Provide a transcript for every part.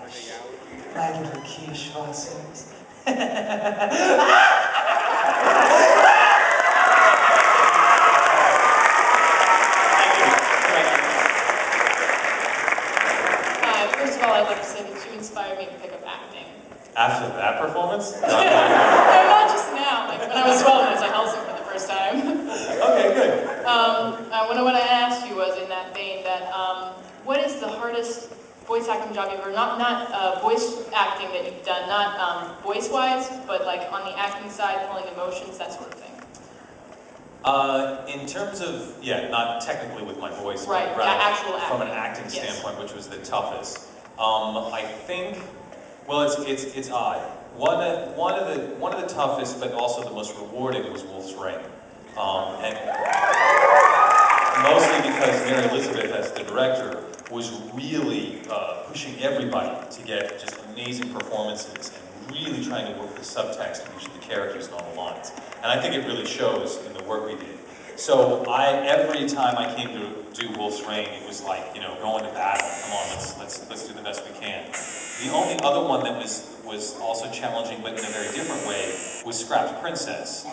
My little Kirschwassers. First of all, I'd like to say that you inspired me to pick up acting. After that performance? No, not just now. Like when I was 12 and I was at Helsing for the first time. Okay, good. What I asked you was in that vein that what is the hardest voice acting job you've ever, not voice acting that you've done, not voice-wise, but like on the acting side, pulling emotions, that sort of thing. In terms of, yeah, not technically with my voice, right, but rather actual acting. from an acting standpoint, which was the toughest. I think, well, it's odd. One of the toughest, but also the most rewarding was Wolf's Rain, and mostly because Mary Elizabeth, as the director, was really pushing everybody to get just amazing performances and really trying to work the subtext of each of the characters and all the lines. And I think it really shows in the work we did. So every time I came to do Wolf's Rain, it was like, you know, going to battle. Come on, let's do the best we can. The only other one that was also challenging, but in a very different way, was Scrapped Princess.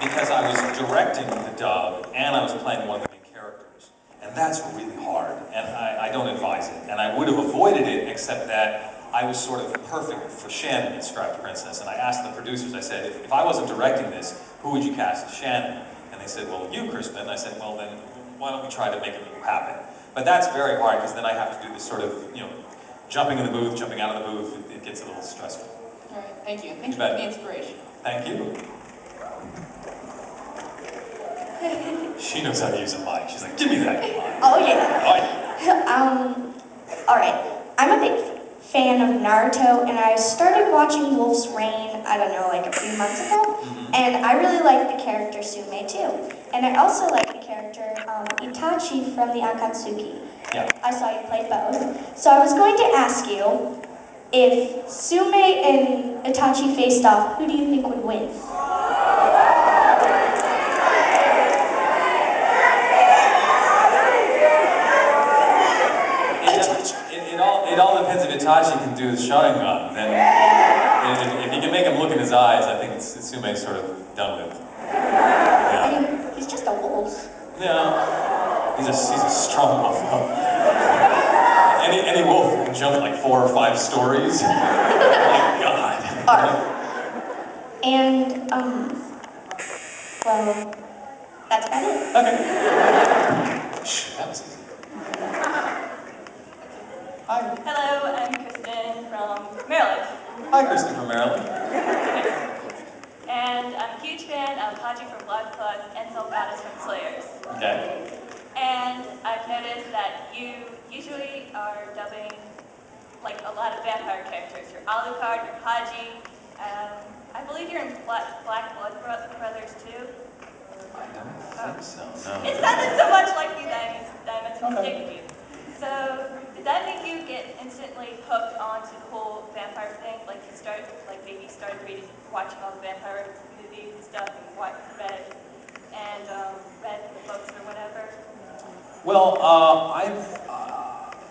Because I was directing the dub and I was playing one of the main characters. And that's really hard, and I don't advise it. And I would have avoided it, except that I was sort of perfect for Shannon in Scrapped Princess. And I asked the producers, I said, if I wasn't directing this, who would you cast as Shannon? And they said, well, you, Crispin. I said, well, then why don't we try to make it happen? But that's very hard, because then I have to do this sort of, you know, jumping in the booth, jumping out of the booth. It gets a little stressful. All right, thank you. Thank you for the inspiration. Thank you. She knows how to use a mic. She's like, give me that mic. Oh yeah. Oh, yeah. All right. I'm a big fan of Naruto, and I started watching Wolf's Rain, I don't know, like a few months ago, and I really like the character Sume too. And I also like the character Itachi from the Akatsuki. Yeah. I saw you play both. So I was going to ask you, if Sume and Itachi faced off, who do you think would win? It all depends if Itachi can do his Sharingan. Then, if you can make him look in his eyes, I think Sume's sort of done with. Yeah. I mean, he's just a wolf. Yeah. He's a strong wolf. Any wolf can jump like 4 or 5 stories. Oh my God. And well, that's about it. Okay. Shh, that was easy. Hi. Hello, I'm Kristen from Maryland. Hi, Kristen from Maryland. And I'm a huge fan of Haji from Blood Plus and Self-Goddess from Slayers. Okay. And I've noticed that you usually are dubbing like a lot of vampire characters. You're Alucard, you're Haji. I believe you're in Black Blood Brothers too. I don't think so, no. It sounded so much like you that I meant to mistake with you. So, did that make you get instantly hooked onto the whole vampire thing? Like you started reading, watching all the vampire movies and stuff, and read the books or whatever? Well,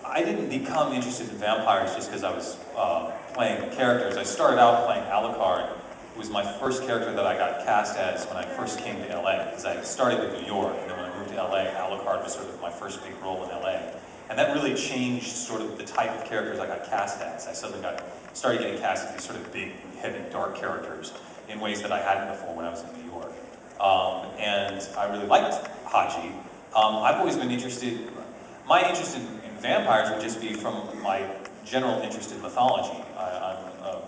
I didn't become interested in vampires just because I was playing characters. I started out playing Alucard. It was my first character that I got cast as when I first came to LA, because I started in New York, and then when I moved to LA, Alucard was sort of my first big role in LA. And that really changed sort of the type of characters I got cast as. I suddenly started getting cast as these sort of big, heavy, dark characters in ways that I hadn't before when I was in New York. And I really liked Haji. I've always been interested, my interest in vampires would just be from my general interest in mythology. I'm a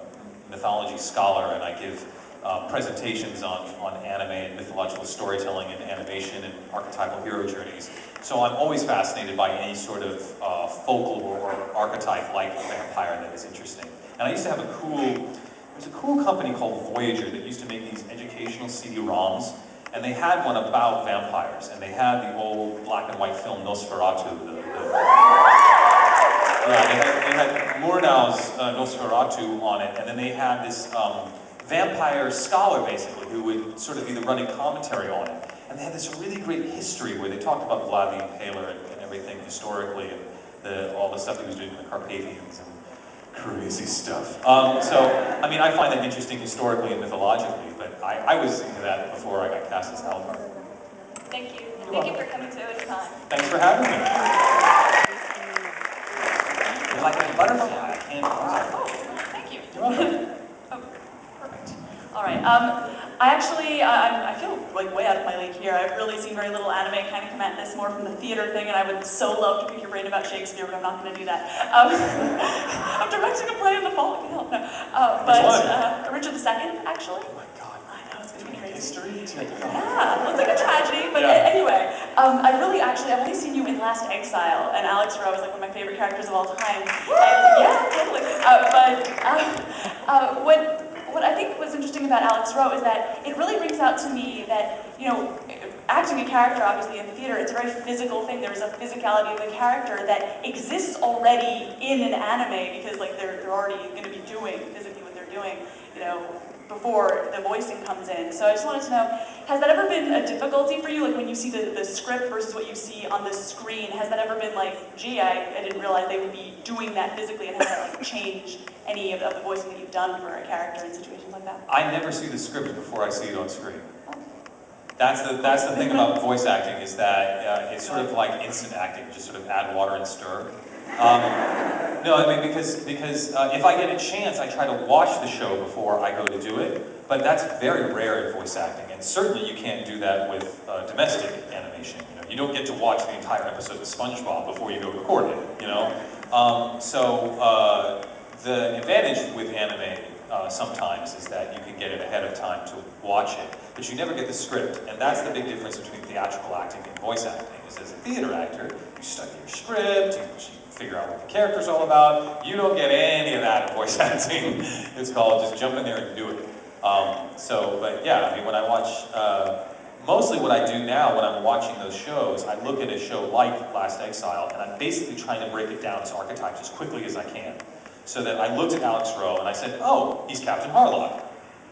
mythology scholar, and I give presentations on anime and mythological storytelling and animation and archetypal hero journeys. So I'm always fascinated by any sort of folklore or archetype like vampire that is interesting. And I used to have there's a cool company called Voyager that used to make these educational CD-ROMs, and they had one about vampires, and they had the old black and white film Nosferatu. They had Murnau's Nosferatu on it, and then they had this vampire scholar, basically, who would sort of be the running commentary on it. And they had this really great history where they talked about Vlad the Impaler and everything historically, and all the stuff he was doing in the Carpathians and crazy stuff. So, I mean, I find that interesting historically and mythologically, but I was into that before I got cast as Alucard. Thank you. Thank you for coming to Otakon. Thanks for having me. You're like a butterfly, I can't fly. Oh, thank you. You're welcome. Oh, perfect. All right. I feel like way out of my league here. I've really seen very little anime. Kind of come at this more from the theater thing, and I would so love to pick your brain about Shakespeare, but I'm not going to do that. I'm directing a play in the fall. I can help. No. Richard II, actually. Oh my God. I know, it's going to be crazy. History? Yeah, looks like a tragedy, but Yeah. anyway, I've only seen you in Last Exile, and Alex Rowe is like one of my favorite characters of all time. Yeah, totally. What I think was interesting about Alex Rowe is that it really brings out to me that, you know, acting a character, obviously, in theater, it's a very physical thing. There's a physicality of the character that exists already in an anime because, like, they're already going to be doing physically what they're doing, you know, before the voicing comes in. So I just wanted to know, has that ever been a difficulty for you? Like when you see the script versus what you see on the screen, has that ever been like, gee, I didn't realize they would be doing that physically, and has that like changed any of the voicing that you've done for a character in situations like that? I never see the script before I see it on screen. That's the thing about voice acting, is that it's sort of like instant acting, just sort of add water and stir. No, I mean, because if I get a chance, I try to watch the show before I go to do it, but that's very rare in voice acting, and certainly you can't do that with domestic animation. You know, you don't get to watch the entire episode of SpongeBob before you go record it, you know? The advantage with anime sometimes is that you can get it ahead of time to watch it, but you never get the script, and that's the big difference between theatrical acting and voice acting, is as a theater actor, you study your script, you figure out what the character's all about. You don't get any of that in voice acting. It's called just jump in there and do it. But yeah, I mean, when I watch, mostly what I do now when I'm watching those shows, I look at a show like Last Exile, and I'm basically trying to break it down to archetypes as quickly as I can. So that I looked at Alex Rowe and I said, oh, he's Captain Harlock.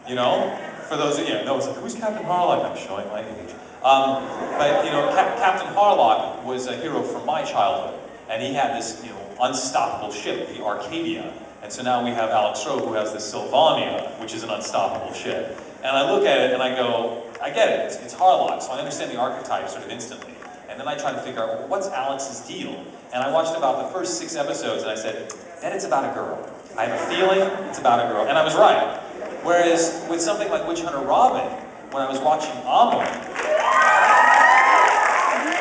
You know? For those of you who know, it's like, who's Captain Harlock? I'm showing my age. But you know, Captain Harlock was a hero from my childhood. And he had this, you know, unstoppable ship, the Arcadia. And so now we have Alex Rowe, who has the Sylvania, which is an unstoppable ship. And I look at it and I go, I get it, it's Harlock, so I understand the archetype sort of instantly. And then I try to figure out, well, what's Alex's deal? And I watched about the first 6 episodes and I said, then it's about a girl. I have a feeling it's about a girl. And I was right. Whereas with something like Witch Hunter Robin, when I was watching Amon,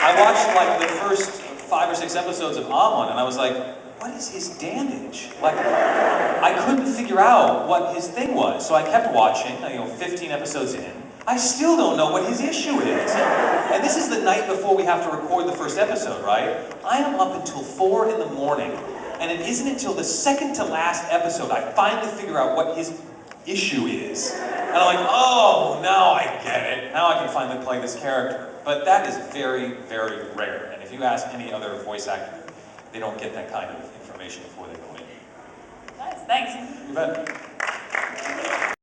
I watched like the first 5 or 6 episodes of Amon, and I was like, what is his damage? Like, I couldn't figure out what his thing was. So I kept watching, you know, 15 episodes in. I still don't know what his issue is. And this is the night before we have to record the first episode, right? I am up until 4 in the morning, and it isn't until the second to last episode I finally figure out what his issue is. And I'm like, oh, now I get it. Now I can finally play this character. But that is very, very rare. And if you ask any other voice actor, they don't get that kind of information before they go in. Nice, thanks. You bet.